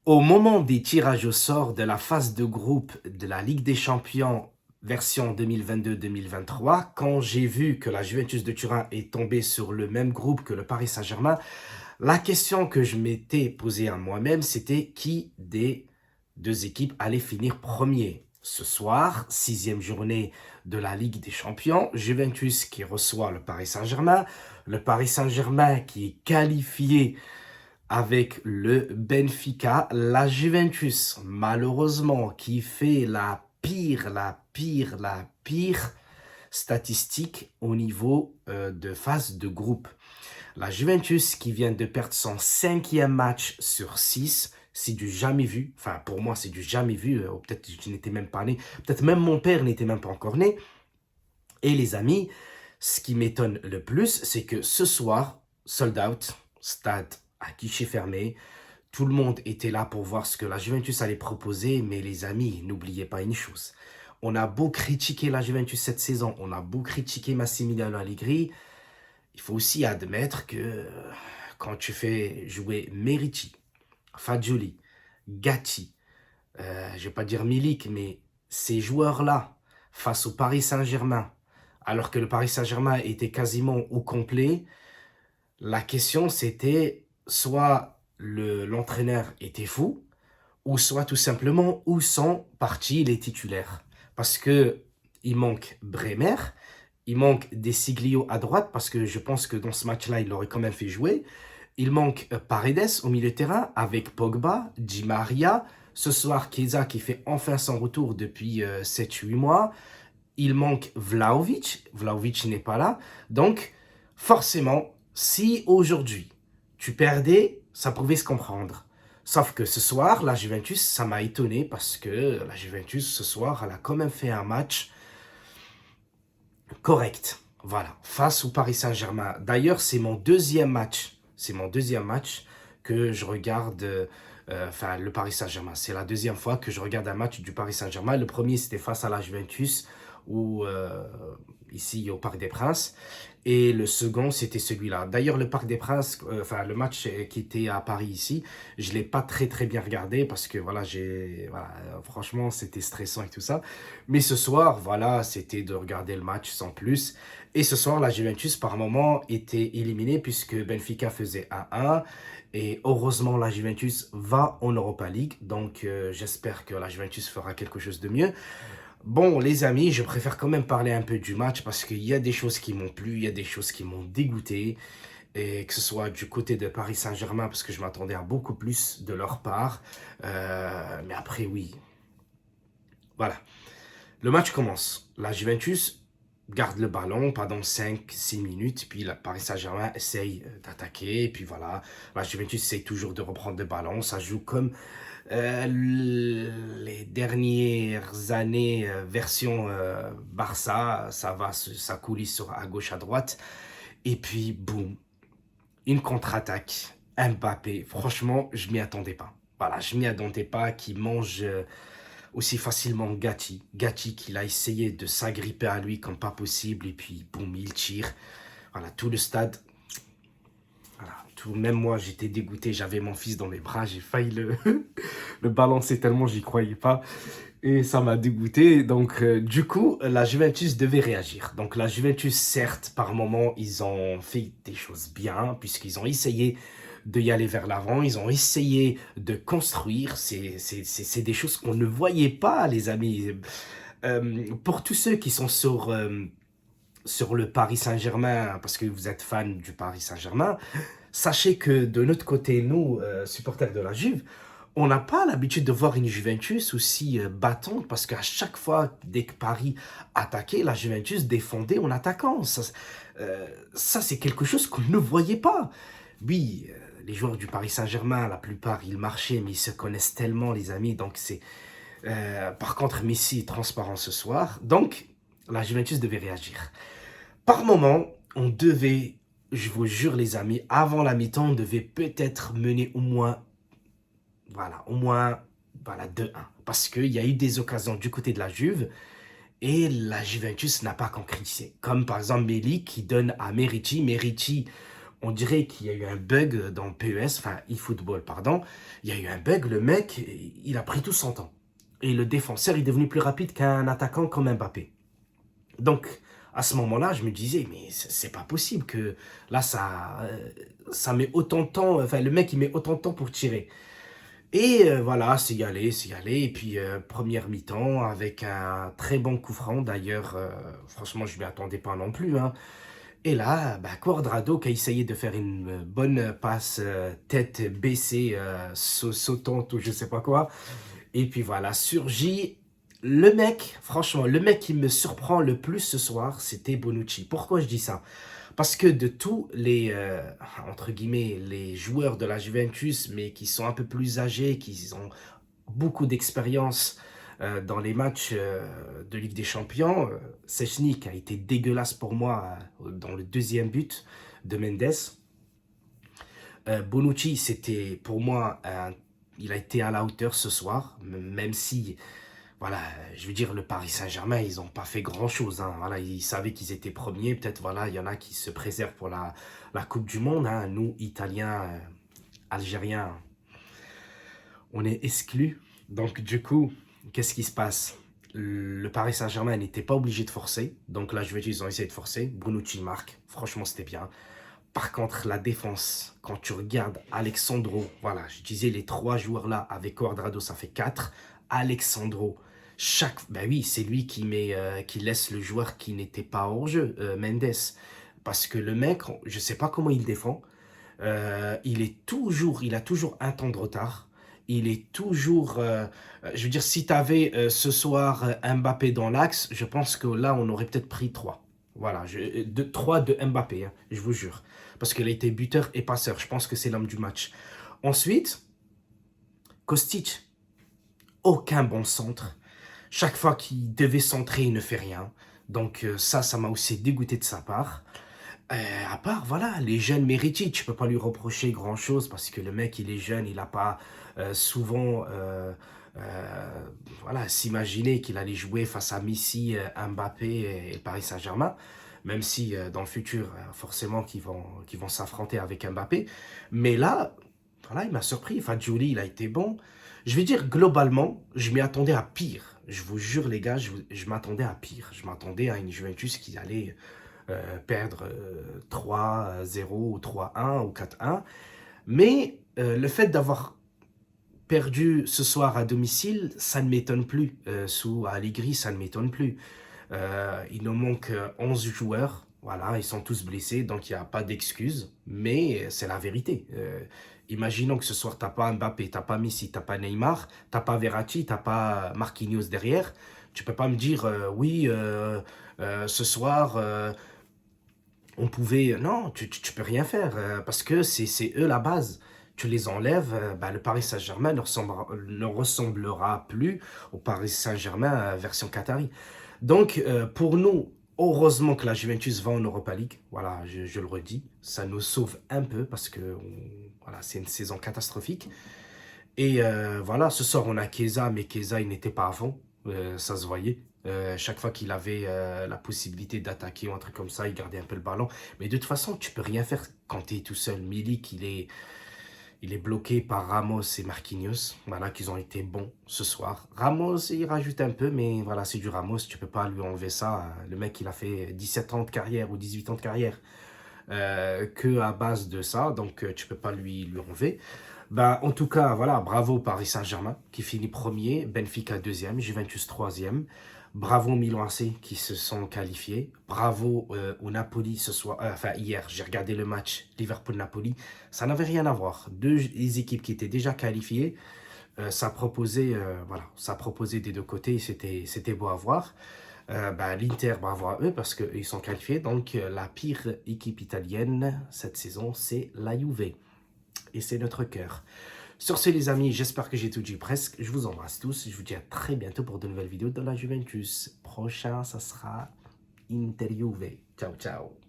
Au moment des tirages au sort de la phase de groupe de la Ligue des Champions version 2022-2023, quand j'ai vu que la Juventus de Turin est tombée sur le même groupe que le Paris Saint-Germain, la question que je m'étais posée à moi-même, c'était qui des deux équipes allait finir premier. Ce soir, sixième journée de la Ligue des Champions, Juventus qui reçoit le Paris Saint-Germain qui est qualifié avec le Benfica, la Juventus, malheureusement, qui fait la pire statistique au niveau de phase de groupe. La Juventus qui vient de perdre son cinquième match sur 6, c'est du jamais vu. Enfin, pour moi, c'est du jamais vu. Peut-être que je n'étais même pas né. Peut-être même mon père n'était même pas encore né. Et les amis, ce qui m'étonne le plus, c'est que ce soir, sold out, stade à guichet fermé, tout le monde était là pour voir ce que la Juventus allait proposer, mais les amis, n'oubliez pas une chose. On a beau critiquer la Juventus cette saison, on a beau critiquer Massimiliano Allegri, il faut aussi admettre que quand tu fais jouer Merici, Fagioli, Gatti, je ne vais pas dire Milik, mais ces joueurs-là, face au Paris Saint-Germain, alors que le Paris Saint-Germain était quasiment au complet, la question c'était soit l'entraîneur était fou, ou soit tout simplement où sont partis les titulaires. Parce que il manque Bremer, il manque des Siglio à droite, parce que je pense que dans ce match-là, il l'aurait quand même fait jouer. Il manque Paredes au milieu de terrain, avec Pogba, Di Maria. Ce soir, Chiesa qui fait enfin son retour depuis 7-8 mois. Il manque Vlahovic. Vlahovic n'est pas là. Donc, forcément, si aujourd'hui, tu perdais, ça pouvait se comprendre. Sauf que ce soir, la Juventus, ça m'a étonné parce que la Juventus, ce soir, elle a quand même fait un match correct. Voilà, face au Paris Saint-Germain. D'ailleurs, c'est mon deuxième match. C'est mon deuxième match que je regarde. Enfin, le Paris Saint-Germain. C'est la deuxième fois que je regarde un match du Paris Saint-Germain. Le premier, c'était face à la Juventus, ou ici au Parc des Princes. Et le second, c'était celui-là. D'ailleurs, le Parc des Princes, enfin, le match qui était à Paris ici, je ne l'ai pas très très bien regardé parce que voilà, franchement, c'était stressant et tout ça. Mais ce soir, voilà, c'était de regarder le match sans plus. Et ce soir, la Juventus, par moment, était éliminée puisque Benfica faisait 1-1. Et heureusement, la Juventus va en Europa League. Donc, j'espère que la Juventus fera quelque chose de mieux. Bon, les amis, je préfère quand même parler un peu du match parce qu'il y a des choses qui m'ont plu, il y a des choses qui m'ont dégoûté. Et que ce soit du côté de Paris Saint-Germain, parce que je m'attendais à beaucoup plus de leur part. Mais après, oui. Voilà. Le match commence. La Juventus garde le ballon pendant 5-6 minutes. Puis la Paris Saint-Germain essaye d'attaquer. Et puis voilà, la Juventus essaye toujours de reprendre le ballon. Ça joue comme les dernières années, version Barça. Ça coulisse à gauche, à droite. Et puis, boum, une contre-attaque. Mbappé, franchement, je m'y attendais pas. Voilà, je m'y attendais pas qu'il mange aussi facilement Gatti. Gatti qu'il a essayé de s'agripper à lui comme pas possible et puis boum, il tire. Voilà, tout le stade, voilà, même moi j'étais dégoûté, j'avais mon fils dans mes bras, j'ai failli le balancer tellement j'y croyais pas. Et ça m'a dégoûté. Donc, du coup, la Juventus devait réagir. Donc, la Juventus, certes, par moments, ils ont fait des choses bien, puisqu'ils ont essayé d'y aller vers l'avant. Ils ont essayé de construire. C'est des choses qu'on ne voyait pas, les amis. Pour tous ceux qui sont sur le Paris Saint-Germain, parce que vous êtes fan du Paris Saint-Germain, sachez que de notre côté, nous, supporters de la Juve, on n'a pas l'habitude de voir une Juventus aussi battante parce qu'à chaque fois, dès que Paris attaquait, la Juventus défendait en attaquant. Ça c'est quelque chose qu'on ne voyait pas. Oui, les joueurs du Paris Saint-Germain, la plupart, ils marchaient, mais ils se connaissent tellement, les amis. Donc c'est. Par contre, Messi est transparent ce soir. Donc, la Juventus devait réagir. Par moment, on devait, je vous jure les amis, avant la mi-temps, on devait peut-être mener au moins, voilà, 2-1. Parce qu'il y a eu des occasions du côté de la Juve et la Juventus n'a pas concrétisé. Comme par exemple Milik qui donne à Merici. Merici, On dirait qu'il y a eu un bug dans PES, enfin eFootball, pardon. Il y a eu un bug, le mec, il a pris tout son temps. Et le défenseur est devenu plus rapide qu'un attaquant comme Mbappé. Donc, à ce moment-là, je me disais, mais c'est pas possible que là, ça met autant de temps, enfin, le mec, il met autant de temps pour tirer. Et voilà, c'est y aller, c'est y aller. Et puis, première mi-temps, avec un très bon coup franc. D'ailleurs, franchement, je ne m'y attendais pas non plus, hein. Et là, bah, Cuadrado qui a essayé de faire une bonne passe tête baissée, sautante ou je sais pas quoi. Et puis voilà, surgit le mec, franchement, le mec qui me surprend le plus ce soir, c'était Bonucci. Pourquoi je dis ça? Parce que de tous les, entre guillemets, les joueurs de la Juventus, mais qui sont un peu plus âgés, qui ont beaucoup d'expérience dans les matchs de Ligue des Champions, Szczęsny a été dégueulasse pour moi dans le deuxième but de Mendes. Bonucci, c'était pour moi, il a été à la hauteur ce soir, même si, voilà, je veux dire, le Paris Saint-Germain, ils n'ont pas fait grand-chose, hein. Voilà, ils savaient qu'ils étaient premiers, peut-être, voilà, il y en a qui se préservent pour la Coupe du Monde, hein. Nous, Italiens, Algériens, on est exclus. Donc, du coup, qu'est-ce qui se passe? Le Paris Saint-Germain n'était pas obligé de forcer. Donc là, je veux dire, ils ont essayé de forcer. Bonucci marque. Franchement, c'était bien. Par contre, la défense, quand tu regardes Alexandro, voilà, je disais les trois joueurs là, avec Cuadrado, ça fait 4. Alexandro, ben oui, c'est lui qui laisse le joueur qui n'était pas hors jeu, Mendes. Parce que le mec, je ne sais pas comment il défend. Il a toujours un temps de retard. Il est toujours, je veux dire, si tu avais ce soir Mbappé dans l'axe, je pense que là, on aurait peut-être pris 3. Voilà, 3 de Mbappé, hein, je vous jure. Parce qu'il a été buteur et passeur. Je pense que c'est l'homme du match. Ensuite, Kostic, aucun bon centre. Chaque fois qu'il devait centrer, il ne fait rien. Donc ça m'a aussi dégoûté de sa part. À part, voilà, les jeunes méritent, tu peux pas lui reprocher grand-chose parce que le mec, il est jeune, il n'a pas souvent, voilà, s'imaginer qu'il allait jouer face à Messi, Mbappé et le Paris Saint-Germain, même si dans le futur, forcément, qu'ils vont s'affronter avec Mbappé. Mais là, voilà, il m'a surpris. Fadjouli, il a été bon. Je vais dire, globalement, je m'y attendais à pire. Je vous jure, les gars, je m'attendais à pire. Je m'attendais à une Juventus qui allait perdre 3-0 ou 3-1 ou 4-1. Mais le fait d'avoir perdu ce soir à domicile, ça ne m'étonne plus. Sous Allegri, ça ne m'étonne plus. Il nous manque 11 joueurs. Voilà, ils sont tous blessés, donc il n'y a pas d'excuse. Mais c'est la vérité. Imaginons que ce soir, tu n'as pas Mbappé, tu n'as pas Messi, tu n'as pas Neymar, tu n'as pas Verratti, tu n'as pas Marquinhos derrière. Tu ne peux pas me dire, oui, ce soir, on pouvait... Non, tu peux rien faire parce que c'est eux la base. Tu les enlèves, bah, le Paris Saint-Germain ne ressemblera plus au Paris Saint-Germain version Qatari. Donc, pour nous, heureusement que la Juventus va en Europa League. Voilà, je le redis. Ça nous sauve un peu parce que voilà, c'est une saison catastrophique. Et voilà, ce soir, on a Chiesa, mais Chiesa, il n'était pas à fond. Ça se voyait. Chaque fois qu'il avait la possibilité d'attaquer ou un truc comme ça, il gardait un peu le ballon. Mais de toute façon, tu peux rien faire quand tu es tout seul. Milik, il est bloqué par Ramos et Marquinhos. Voilà, qu'ils ont été bons ce soir. Ramos, il rajoute un peu, mais voilà, c'est du Ramos. Tu peux pas lui enlever ça. Le mec, il a fait 17 ans de carrière ou 18 ans de carrière que à base de ça. Donc, tu peux pas lui enlever. Ben, en tout cas, voilà, bravo Paris Saint-Germain qui finit premier, Benfica deuxième, Juventus troisième. Bravo Milan AC qui se sont qualifiés. Bravo au Napoli ce soir. Enfin, hier, j'ai regardé le match Liverpool-Napoli. Ça n'avait rien à voir. Deux équipes qui étaient déjà qualifiées. Ça proposait, voilà, ça proposait des deux côtés. C'était beau à voir. Ben, l'Inter, bravo à eux parce qu'ils sont qualifiés. Donc, la pire équipe italienne cette saison, c'est la Juve. Et c'est notre cœur. Sur ce les amis, j'espère que j'ai tout dit presque. Je vous embrasse tous. Je vous dis à très bientôt pour de nouvelles vidéos de la Juventus. Prochain, ça sera Inter Juve. Ciao, ciao.